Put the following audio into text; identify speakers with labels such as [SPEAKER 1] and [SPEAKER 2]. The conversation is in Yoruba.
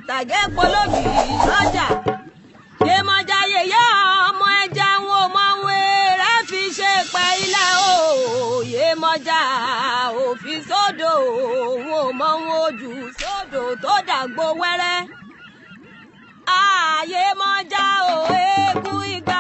[SPEAKER 1] ìtàgé polóbì lọ́jà. Yemọja yèyé ọmọ ẹja wọn ò mọ wẹrẹ fi ṣe pẹ ilẹ̀ o. Yemọja òfin sódò wọn ò mọ wọn ojú sódò tó dàgbò wẹ́rẹ́. Yemọja o eégún igba